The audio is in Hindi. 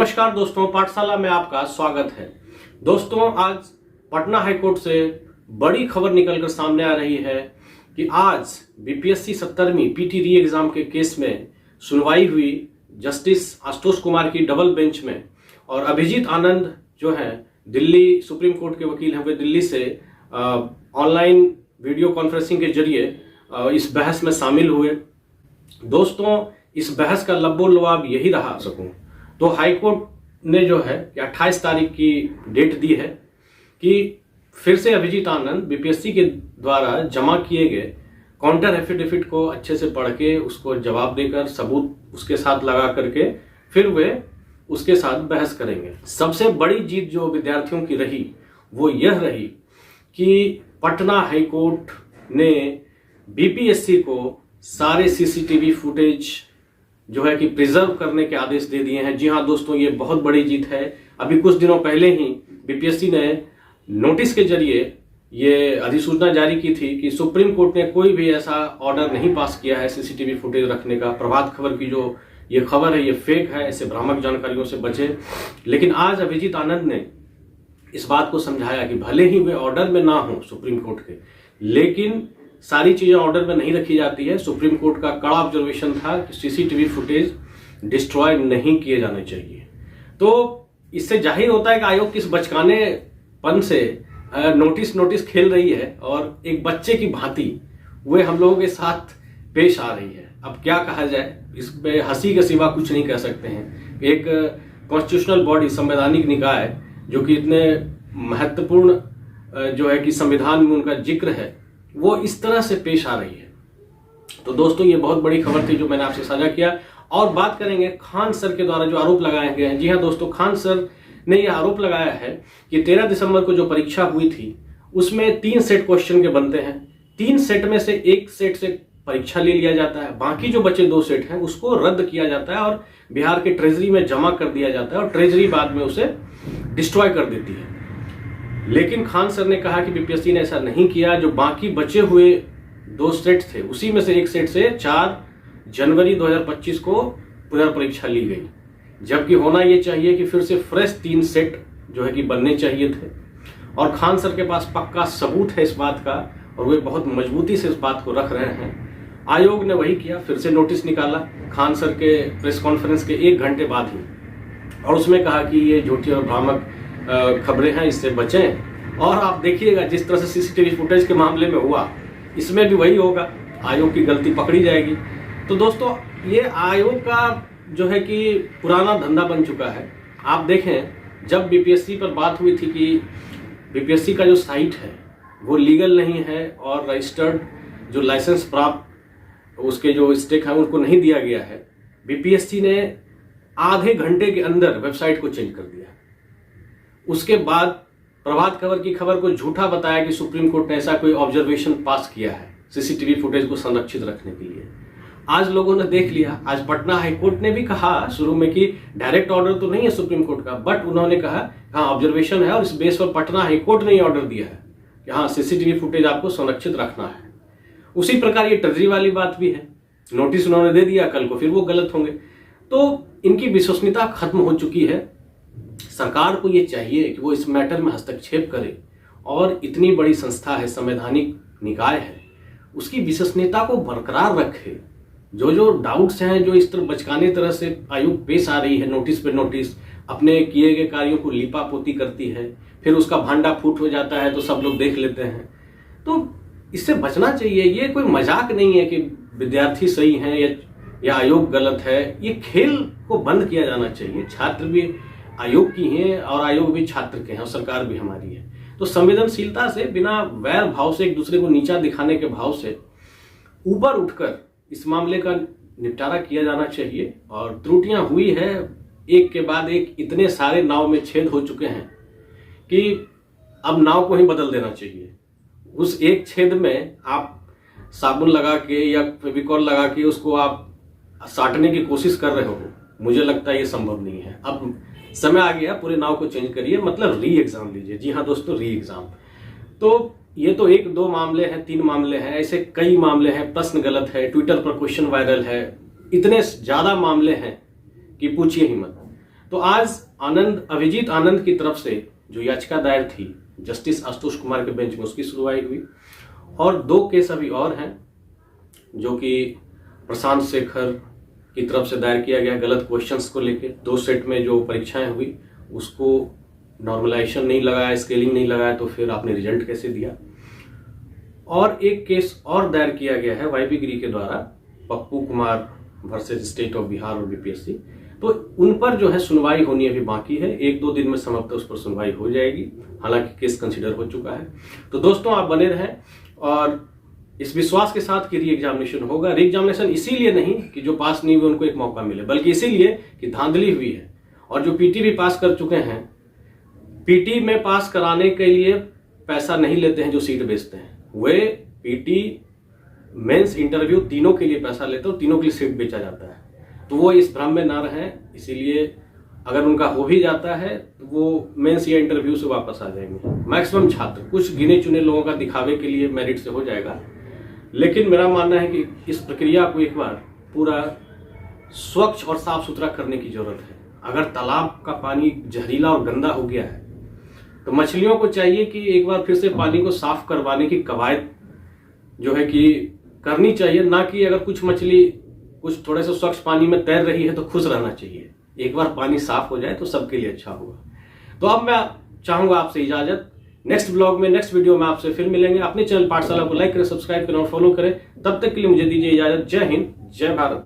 नमस्कार दोस्तों, पाठशाला में आपका स्वागत है। दोस्तों, आज पटना हाईकोर्ट से बड़ी खबर निकलकर सामने आ रही है कि आज बीपीएससी 70वीं पीटी री एग्जाम के केस में सुनवाई हुई जस्टिस आशुतोष कुमार की डबल बेंच में। और अभिजीत आनंद जो है दिल्ली सुप्रीम कोर्ट के वकील हैं, वे दिल्ली से ऑनलाइन वीडियो कॉन्फ्रेंसिंग के जरिए इस बहस में शामिल हुए। दोस्तों, इस बहस का लब्बो लुआब यही रहा सकूं तो हाईकोर्ट ने जो है 28 तारीख की डेट दी है कि फिर से अभिजीत आनंद बीपीएससी के द्वारा जमा किए गए काउंटर एफिडेविट को अच्छे से पढ़ के उसको जवाब देकर सबूत उसके साथ लगा करके फिर वे उसके साथ बहस करेंगे। सबसे बड़ी जीत जो विद्यार्थियों की रही वो यह रही कि पटना हाईकोर्ट ने बीपीएससी को सारे सीसीटीवी फुटेज जो है कि प्रिजर्व करने के आदेश दे दिए हैं। जी हाँ दोस्तों, ये बहुत बड़ी जीत है। अभी कुछ दिनों पहले ही बीपीएससी ने नोटिस के जरिए ये अधिसूचना जारी की थी कि सुप्रीम कोर्ट ने कोई भी ऐसा ऑर्डर नहीं पास किया है सीसीटीवी फुटेज रखने का। प्रभात खबर की जो ये खबर है ये फेक है, ऐसे भ्रामक जानकारियों से बचे। लेकिन आज अभिजीत आनंद ने इस बात को समझाया कि भले ही वे ऑर्डर में ना हो सुप्रीम कोर्ट के, लेकिन सारी चीजें ऑर्डर में नहीं रखी जाती है। सुप्रीम कोर्ट का कड़ा ऑब्जर्वेशन था कि सीसीटीवी फुटेज डिस्ट्रॉय नहीं किए जाने चाहिए। तो इससे जाहिर होता है कि आयोग किस बचकानेपन से नोटिस खेल रही है और एक बच्चे की भांति वे हम लोगों के साथ पेश आ रही है। अब क्या कहा जाए, इस पे हंसी के सिवा कुछ नहीं कह सकते हैं। एक कॉन्स्टिट्यूशनल बॉडी, संवैधानिक निकाय जो कि इतने महत्वपूर्ण जो है कि संविधान में उनका जिक्र है, वो इस तरह से पेश आ रही है। तो दोस्तों, ये बहुत बड़ी खबर थी जो मैंने आपसे साझा किया। और बात करेंगे खान सर के द्वारा जो आरोप लगाए गए हैं। जी हाँ दोस्तों, खान सर ने यह आरोप लगाया है कि 13 दिसंबर को जो परीक्षा हुई थी उसमें 3 सेट क्वेश्चन के बनते हैं। 3 सेट में से एक सेट से परीक्षा ले लिया जाता है, बाकी जो बचे 2 सेट हैं उसको रद्द किया जाता है और बिहार के ट्रेजरी में जमा कर दिया जाता है और ट्रेजरी बाद में उसे डिस्ट्रॉय कर देती है। लेकिन खान सर ने कहा कि बीपीएससी ने ऐसा नहीं किया। जो बाकी बचे हुए 2 सेट थे उसी में से एक सेट से 4 जनवरी 2025 को पुनर्परीक्षा ली गई, जबकि होना यह चाहिए कि फिर से फ्रेश 3 सेट जो है कि बनने चाहिए थे। और खान सर के पास पक्का सबूत है इस बात का और वे बहुत मजबूती से इस बात को रख रहे हैं। आयोग ने वही किया, फिर से नोटिस निकाला खान सर के प्रेस कॉन्फ्रेंस के 1 घंटे बाद ही, और उसमें कहा कि ये झूठी और भ्रामक खबरें हैं, इससे बचें। और आप देखिएगा जिस तरह से सीसीटीवी फुटेज के मामले में हुआ, इसमें भी वही होगा, आयोग की गलती पकड़ी जाएगी। तो दोस्तों, ये आयोग का जो है कि पुराना धंधा बन चुका है। आप देखें, जब बीपीएससी पर बात हुई थी कि बीपीएससी का जो साइट है वो लीगल नहीं है और रजिस्टर्ड जो लाइसेंस प्राप्त उसके जो स्टेक है उनको नहीं दिया गया है, बीपीएससी ने आधे घंटे के अंदर वेबसाइट को चेंज कर दिया। उसके बाद प्रभात खबर की खबर को झूठा बताया कि सुप्रीम कोर्ट ने ऐसा कोई ऑब्जर्वेशन पास किया है सीसीटीवी फुटेज को संरक्षित रखने के लिए। आज लोगों ने देख लिया। आज पटना हाईकोर्ट ने भी कहा शुरू में कि डायरेक्ट ऑर्डर तो नहीं है सुप्रीम कोर्ट का, बट उन्होंने कहा हाँ ऑब्जर्वेशन है और इस बेस पर पटना हाईकोर्ट ने ऑर्डर दिया है कि हाँ सीसीटीवी फुटेज आपको संरक्षित रखना है। उसी प्रकार ये ट्रेजरी वाली बात भी है, नोटिस उन्होंने दे दिया, कल को फिर वो गलत होंगे। तो इनकी विश्वसनीयता खत्म हो चुकी है। सरकार को ये चाहिए कि वो इस मैटर में हस्तक्षेप करे और इतनी बड़ी संस्था है, संवैधानिक निकाय है, उसकी विश्वसनीयता को बरकरार रखे। जो डाउट्स हैं, जो इस तरह बचकाने तरह से आयोग पेश आ रही है, नोटिस पे नोटिस अपने किए गए कार्यों को लीपापोती करती है, फिर उसका भांडा फूट हो जाता है तो सब लोग देख लेते हैं। तो इससे बचना चाहिए। ये कोई मजाक नहीं है कि विद्यार्थी सही हैं या आयोग गलत है। ये खेल को बंद किया जाना चाहिए। छात्र भी आयोग की हैं और आयोग भी छात्र के हैं और सरकार भी हमारी है। तो संवेदनशीलता से, बिना वैर भाव से, एक दूसरे को नीचा दिखाने के भाव से ऊपर उठकर इस मामले का निपटारा किया जाना चाहिए। और त्रुटियां हुई है, एक के बाद एक इतने सारे नाव में छेद हो चुके हैं कि अब नाव को ही बदल देना चाहिए। उस एक छेद में आप साबुन लगा के या फेविकॉल लगा के उसको आप साटने की कोशिश कर रहे हो, मुझे लगता है ये संभव नहीं है। अब समय आ गया, पूरे नाव को चेंज करिए, मतलब री एग्जाम लीजिए। जी हाँ दोस्तों, री एग्जाम। तो ये तो 1-2 मामले हैं, 3 मामले हैं, ऐसे कई मामले हैं। प्रश्न गलत है, ट्विटर पर क्वेश्चन वायरल है, इतने ज्यादा मामले हैं कि पूछिए ही मत। तो आज अभिजीत आनंद की तरफ से जो याचिका दायर थी जस्टिस आशुतोष कुमार के बेंच में, उसकी सुनवाई हुई। और 2 केस अभी और हैं जो कि प्रशांत शेखर की तरफ से दायर किया गया गलत क्वेश्चंस को लेके। 2 सेट में जो परीक्षाएं हुई उसको नॉर्मलाइजेशन नहीं लगाया, स्केलिंग नहीं लगाया, तो फिर आपने रिजल्ट कैसे दिया। और एक केस और दायर किया गया है वाईबी गिरी के द्वारा, Pappu Kumar versus state of Bihar और बीपीएससी। तो उन पर जो है सुनवाई होनी अभी बाकी है, 1-2 दिन में संभवतः उस पर सुनवाई हो जाएगी, हालांकि केस कंसीडर हो चुका है। तो दोस्तों आप बने रहें और इस विश्वास के साथ कि री एग्जामिनेशन होगा। री एग्जामिनेशन इसीलिए नहीं कि जो पास नहीं हुए उनको एक मौका मिले, बल्कि इसीलिए कि धांधली हुई है। और जो पीटी भी पास कर चुके हैं, पीटी में पास कराने के लिए पैसा नहीं लेते हैं जो सीट बेचते हैं, वे पीटी मेंस इंटरव्यू तीनों के लिए पैसा लेते हैं और तीनों के लिए सीट बेचा जाता है। तो वो इस भ्रम में ना रहें, इसीलिए अगर उनका हो भी जाता है तो वो मेंस या इंटरव्यू से वापस आ जाएंगे। मैक्सिमम छात्र, कुछ गिने चुने लोगों का दिखावे के लिए मेरिट से हो जाएगा, लेकिन मेरा मानना है कि इस प्रक्रिया को एक बार पूरा स्वच्छ और साफ सुथरा करने की जरूरत है। अगर तालाब का पानी जहरीला और गंदा हो गया है तो मछलियों को चाहिए कि एक बार फिर से पानी को साफ करवाने की कवायद जो है कि करनी चाहिए, ना कि अगर कुछ मछली कुछ थोड़े से स्वच्छ पानी में तैर रही है तो खुश रहना चाहिए। एक बार पानी साफ हो जाए तो सबके लिए अच्छा होगा। तो अब मैं चाहूंगा आपसे इजाजत, नेक्स्ट ब्लॉग में, नेक्स्ट वीडियो में आपसे फिर मिलेंगे। अपने चैनल पाठशाला को लाइक करें, सब्सक्राइब करें और फॉलो करें। तब तक के लिए मुझे दीजिए इजाजत। जय हिंद, जय भारत।